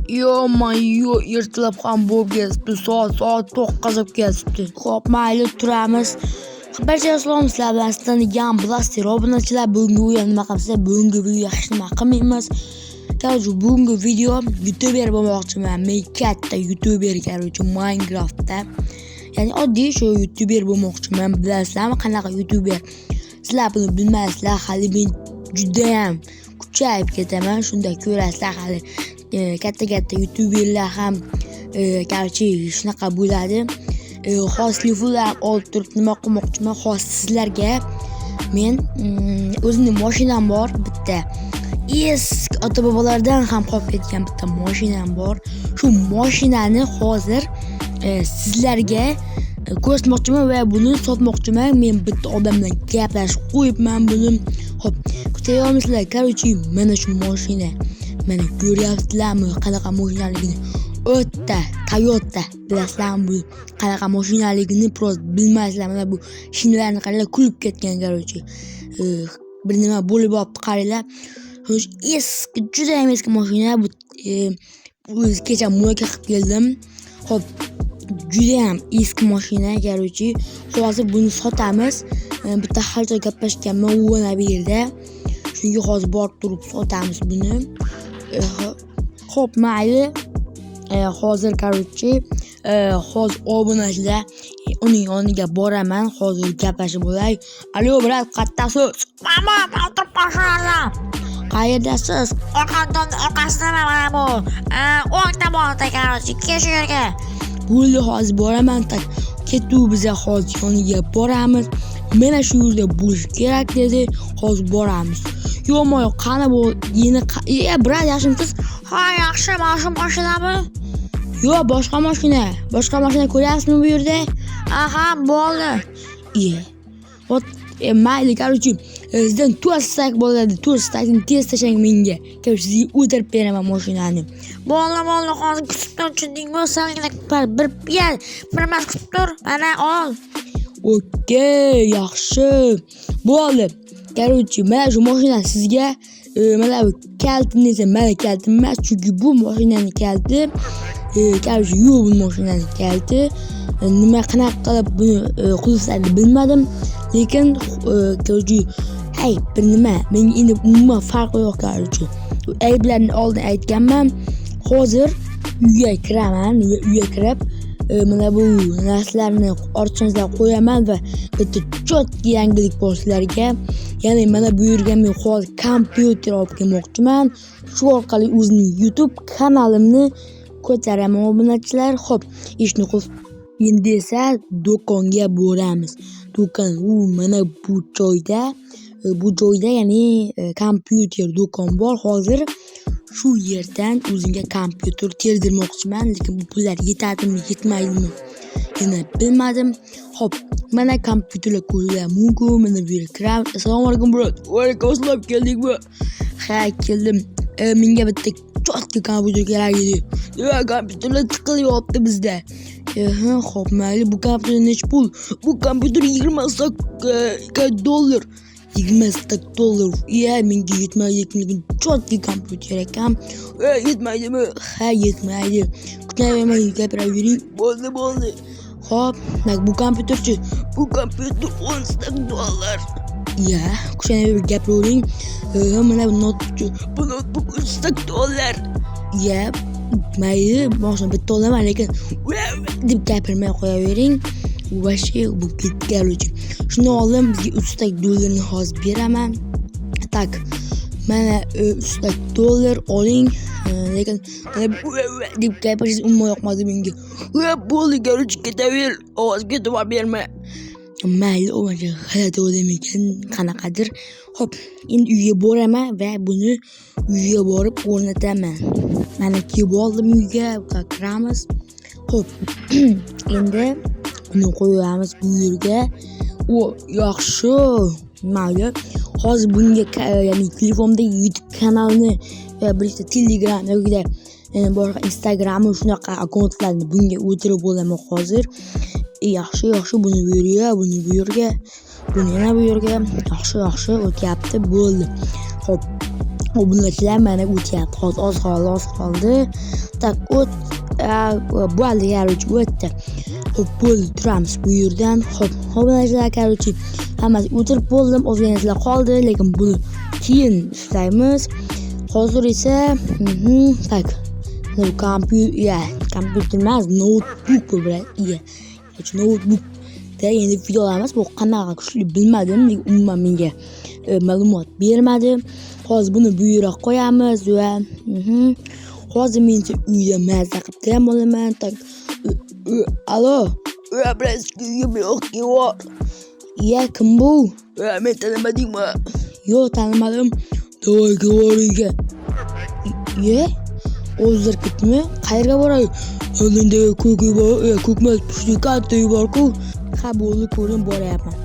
Yo, ertalab ham bo'lib ketibdi. Soat 9 ketibdi. Xo'p, mayli, turamiz. Barcha salom sizlar bilan sizlarning Blaster obunachilar. Bugungi o'yin nima qilsa, bugungi video yaxshi nima qilmaymiz. Korоче, bugungi video YouTuber bo'lmoqchiman. Men katta YouTuber korоче Minecraftda. Ya'ni oddiy shu YouTuber bo'lmoqchiman. Bilasizlarmi qanaqa YouTuber? Sizlar buni bilmaysizlar, hali men juda ham kuchayib ketaman. Shunda ko'rasizlar hali katta YouTuberlar ham korоче shunaqa bo'ladi. Xosli pullar olib turib nima qilmoqchiman? Xos sizlarga men o'zimning mashinam bor bitta. Eski ota-bobolardan ham qolib ketgan bitta mashinam bor. Shu mashinani hozir sizlarga ko'rsatmoqchiman va buni sotmoqchiman. Men bitta odam bilan gaplashib qo'yibman buni. Xo'p, kutayomisizlar? Korоче, mana shu mashina. Mana ko'ryapsizlarmi qanaqa mashinaligini? O'ta Toyota. Bilasizlarmi bu qanaqa mashinaligini? Prosta bilmaysizlar. Mana bu shinalarni qaranglar, kulib ketgan korоче. Bir nima bo'lib olibdi, qaranglar. Eski, juda ham eski mashina bu. Kecha muloqot qilib keldim. Xo'p, juda ham eski mashina korоче. Hozir buni sotamiz. Bitta xalto gaplashganman u mana bu yerda. Chunki hozir borib turib sotamiz buni. Xo'p, mayli. Hozir korоче hozir obunachilar uning yoniga boraman. Hozir gaplashib bo'lay. Alo, brat, qattasiz? Mama, o'tirib qolsanglar. Qayerdasiz? Orqasida mana bu. O'ngda borda korоче, kel shu yerga. Bo'ldi, hozir boraman. Tak, ketuv biza hozir yoniga boramiz. Mana shu yerda bo'lish kerak dedi. Hozir boramiz. Yo'q, qani bu yeni brat, yaxshimisiz? Ha, yaxshi, mana shu mashinami? Yo'q, boshqa mashina. Boshqa mashina ko'ryapsizmi bu yerda? Aha, bo'ldi. Ot, mayli, korоче, sizdan 4 stak bo'ladi. 4 stakni tez tashlang menga. Korоче, sizga o'tirib beraman mashinani. Bo'ldi, hozir kutib tur, tushundingmi? Senga bir mas kutib tur. Mana ol. Okey, yaxshi. Bo'ldi. Korоче, mana shu mashina sizga mana bu kaltini esa mana kaltim emas, chunki bu mashinaning kalti. Korоче, yo'q bu mashinaning kalti. Nima qanaqa qilib buni qilishlarni bilmadim, lekin korоче, hey, bir nima, menga endi umuman farqi yo'q korоче. Ayblarni oldin aytganman. Hozir uyga kiraman, uyga kirib mana bu narsalarni ortiqcha qo'yaman va bitta chotki yangilik bor sizlarga. Ya'ni mana bu yerga men hozir kompyuter olib kelmoqchiman. Shu orqali o'zimning YouTube kanalimni ko'taraman obunachilar. Xo'p, ishni qilib endi esa do'konga boramiz. Do'kon mana bu joyda. Bu joyda ya'ni kompyuter do'kon bor. Hozir shu yerdan o'zimga kompyuter terdirmoqchiman, lekin bu pullar yetadimi, yetmaydimi? Yana bilmadim. Xo'p, mana kompyuterlar ko'rishlar mumkin. Mana bu yerga kiramiz. Assalomu alaykum, bro. Va alaykum assalom, keldingmi? Ha, keldim. Menga bitta chotki kompyuter kerak edi. Kompyuterlar tiqilyapti bizda. Xo'p, mayli, bu kompyuter nech pul? Bu kompyuter $20 $20 menga yetmaydi, lekin chotki kompyuter ekan. Yetmaydimi? Ha, yetmaydi. Kutavermay gapiravering. Bo'ldi. Xo'p, bu kompyuterchi. Bu kompyuter $10. Kuchayib gapiravering. Mana bu notebookchi. Bu notebook $3. Mayli, boshqa bitta olaman, lekin deb gapirmay qo'yavering. Vashi bu ketgancha. Shuni oldim, bizga $3 hozir beraman. Tak, mana $3 oling. Lekin deb gapirishingiz umuman yoqmadi menga. Bo'ldi, korоче, ketaver. Ovoz ketib berma. Mayli, o'sha g'alati odam ekan, qanaqadir. Xo'p, endi uyga boraman va buni uyga borib o'rnataman. Mana kelib oldim uyga, kiramiz. Xo'p, endi buni qo'yamiz bu yerga. Yaxshi. Mayli. Hozir bunga ya'ni telefonda YouTube kanalini va bitta Telegram yoki boshqa Instagram shunaqa akkauntlarni bunga o'tirib olaman hozir. Yaxshi, buni bu yerga, buni yana bu yerga. Yaxshi o'tyapti, bo'ldi. Xo'p, Obunachilar mana o'tyapti. Hozir oz qoldi. Tak o't bo'ldi, короче, o'tdi. Xo'p, bo'ldi, turamiz bu yerdan. Xo'p, obunachilar, короче, hammasi o'tirib bo'ldim. Ozgina qoldi, lekin buni keyin ishlaymiz. Hozir esa tak kompyuter emas, notebook bu bilan. Notebook da endi video olamiz. Bu qanaqa kuchli bilmadim, lekin umuman menga ma'lumot bermadi. Hozir buni bu yerga qo'yamiz va hozir mencha uyda mazza qilib dam olaman. Tak alo, kim bu? Men tanimadingmi? Yo'q, tanimadim. Davay uyga. O'zir ketmi? Qayerga boray? Oldinda ko'k bor, ko'kmas pushti katta bor-ku. Ha, bo'ldi, ko'rdim, boryapman.